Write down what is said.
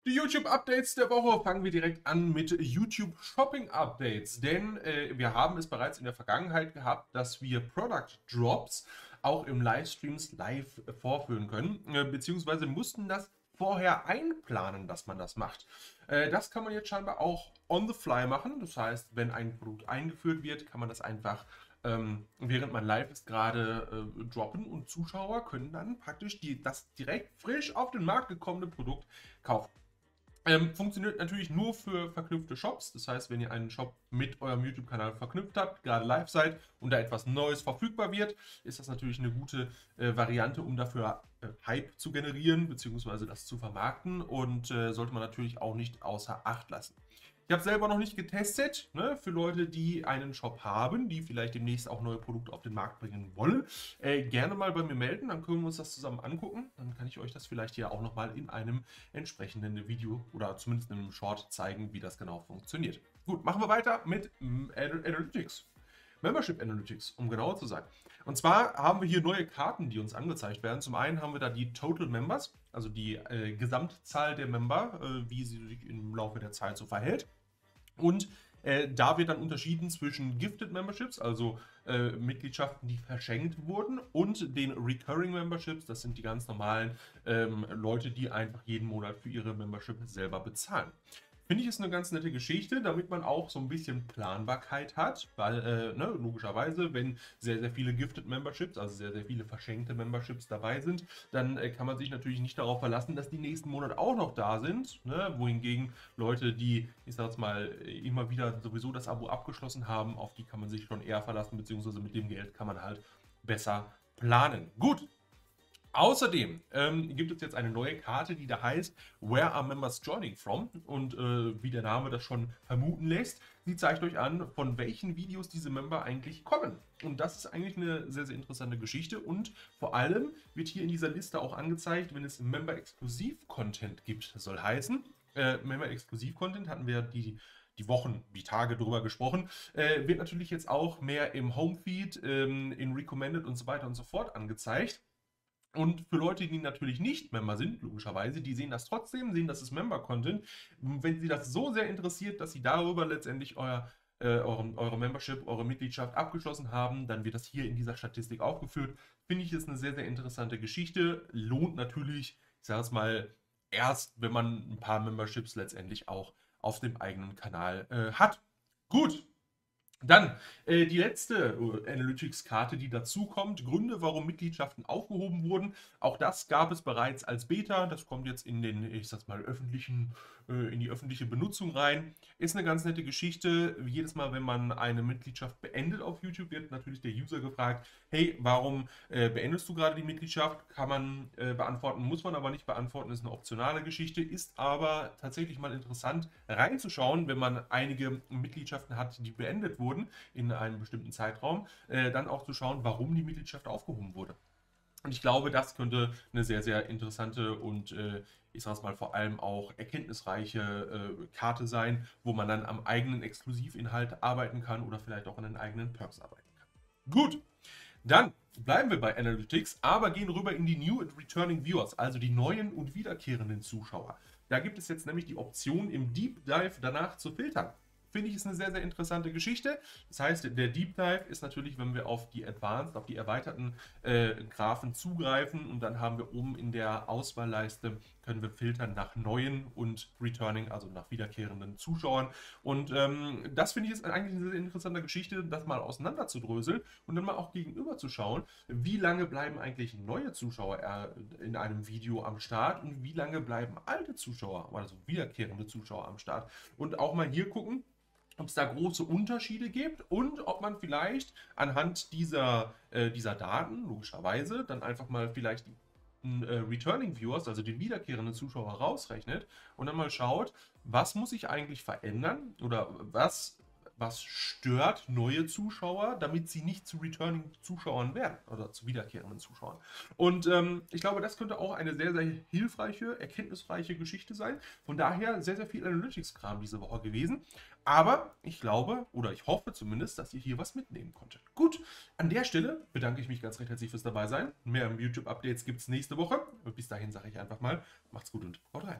Die YouTube-Updates der Woche fangen wir direkt an mit YouTube-Shopping-Updates, denn wir haben es bereits in der Vergangenheit gehabt, dass wir Product Drops auch im Livestreams live vorführen können, beziehungsweise mussten das vorher einplanen, dass man das macht. Das kann man jetzt scheinbar auch on the fly machen, das heißt, wenn ein Produkt eingeführt wird, kann man das einfach während man live ist gerade droppen und Zuschauer können dann praktisch das direkt frisch auf den Markt gekommene Produkt kaufen. Funktioniert natürlich nur für verknüpfte Shops. Das heißt, wenn ihr einen Shop mit eurem YouTube-Kanal verknüpft habt, gerade live seid und da etwas Neues verfügbar wird, ist das natürlich eine gute Variante, um dafür Hype zu generieren, beziehungsweise das zu vermarkten und sollte man natürlich auch nicht außer Acht lassen. Ich habe selber noch nicht getestet, ne, für Leute, die einen Shop haben, die vielleicht demnächst auch neue Produkte auf den Markt bringen wollen. Gerne mal bei mir melden, dann können wir uns das zusammen angucken. Dann kann ich euch das vielleicht hier auch nochmal in einem entsprechenden Video oder zumindest in einem Short zeigen, wie das genau funktioniert. Gut, machen wir weiter mit Analytics. Membership Analytics, um genauer zu sein. Und zwar haben wir hier neue Karten, die uns angezeigt werden. Zum einen haben wir da die Total Members, also die Gesamtzahl der Member, wie sie sich im Laufe der Zeit so verhält. Und da wird dann unterschieden zwischen Gifted Memberships, also Mitgliedschaften, die verschenkt wurden, und den Recurring Memberships, das sind die ganz normalen Leute, die einfach jeden Monat für ihre Membership selber bezahlen. Finde ich, ist eine ganz nette Geschichte, damit man auch so ein bisschen Planbarkeit hat, weil logischerweise, wenn sehr, sehr viele Gifted Memberships, also sehr, sehr viele verschenkte Memberships dabei sind, dann kann man sich natürlich nicht darauf verlassen, dass die nächsten Monate auch noch da sind, ne? Wohingegen Leute, die, ich sag jetzt mal, immer wieder sowieso das Abo abgeschlossen haben, auf die kann man sich schon eher verlassen, beziehungsweise mit dem Geld kann man halt besser planen. Gut. Außerdem gibt es jetzt eine neue Karte, die da heißt Where are Members Joining from? Und wie der Name das schon vermuten lässt, sie zeigt euch an, von welchen Videos diese Member eigentlich kommen. Und das ist eigentlich eine sehr, sehr interessante Geschichte. Und vor allem wird hier in dieser Liste auch angezeigt, wenn es Member-Exklusiv-Content gibt. Das soll heißen, Member-Exklusiv-Content hatten wir die Wochen, die Tage drüber gesprochen, wird natürlich jetzt auch mehr im Homefeed, in Recommended und so weiter und so fort angezeigt. Und für Leute, die natürlich nicht Member sind, logischerweise, die sehen das trotzdem, sehen, das ist Member-Content. Wenn sie das so sehr interessiert, dass sie darüber letztendlich eure Membership, eure Mitgliedschaft abgeschlossen haben, dann wird das hier in dieser Statistik aufgeführt. Finde ich, ist eine sehr, sehr interessante Geschichte. Lohnt natürlich, ich sage es mal, erst, wenn man ein paar Memberships letztendlich auch auf dem eigenen Kanal hat. Gut. Dann die letzte Analytics-Karte, die dazu kommt. Gründe, warum Mitgliedschaften aufgehoben wurden. Auch das gab es bereits als Beta. Das kommt jetzt in den, ich sag's mal, in die öffentliche Benutzung rein. Ist eine ganz nette Geschichte. Jedes Mal, wenn man eine Mitgliedschaft beendet auf YouTube, wird natürlich der User gefragt, hey, warum beendest du gerade die Mitgliedschaft? Kann man beantworten, muss man aber nicht beantworten. Ist eine optionale Geschichte. Ist aber tatsächlich mal interessant reinzuschauen, wenn man einige Mitgliedschaften hat, die beendet wurden in einem bestimmten Zeitraum, dann auch zu schauen, warum die Mitgliedschaft aufgehoben wurde. Und ich glaube, das könnte eine sehr, sehr interessante und ich sage es mal vor allem auch erkenntnisreiche Karte sein, wo man dann am eigenen Exklusivinhalt arbeiten kann oder vielleicht auch an den eigenen Perks arbeiten kann. Gut, dann bleiben wir bei Analytics, aber gehen rüber in die New and Returning Viewers, also die neuen und wiederkehrenden Zuschauer. Da gibt es jetzt nämlich die Option im Deep Dive danach zu filtern. Finde ich, ist eine sehr, sehr interessante Geschichte. Das heißt, der Deep Dive ist natürlich, wenn wir auf die Advanced, auf die erweiterten Graphen zugreifen und dann haben wir oben in der Auswahlleiste, können wir filtern nach neuen und Returning, also nach wiederkehrenden Zuschauern. Und das finde ich ist eigentlich eine sehr interessante Geschichte, das mal auseinander zu dröseln und dann mal auch gegenüber zu schauen, wie lange bleiben eigentlich neue Zuschauer in einem Video am Start und wie lange bleiben alte Zuschauer, also wiederkehrende Zuschauer am Start. Und auch mal hier gucken, ob es da große Unterschiede gibt und ob man vielleicht anhand dieser Daten, logischerweise, dann einfach mal vielleicht Returning Viewers, also den wiederkehrenden Zuschauer, rausrechnet und dann mal schaut, was muss ich eigentlich verändern oder was stört neue Zuschauer, damit sie nicht zu Returning-Zuschauern werden oder zu wiederkehrenden Zuschauern. Und ich glaube, das könnte auch eine sehr, sehr hilfreiche, erkenntnisreiche Geschichte sein. Von daher sehr, sehr viel Analytics-Kram diese Woche gewesen. Aber ich glaube, oder ich hoffe zumindest, dass ihr hier was mitnehmen konntet. Gut, an der Stelle bedanke ich mich ganz recht herzlich fürs Dabeisein. Mehr YouTube-Updates gibt es nächste Woche. Bis dahin sage ich einfach mal, macht's gut und haut rein.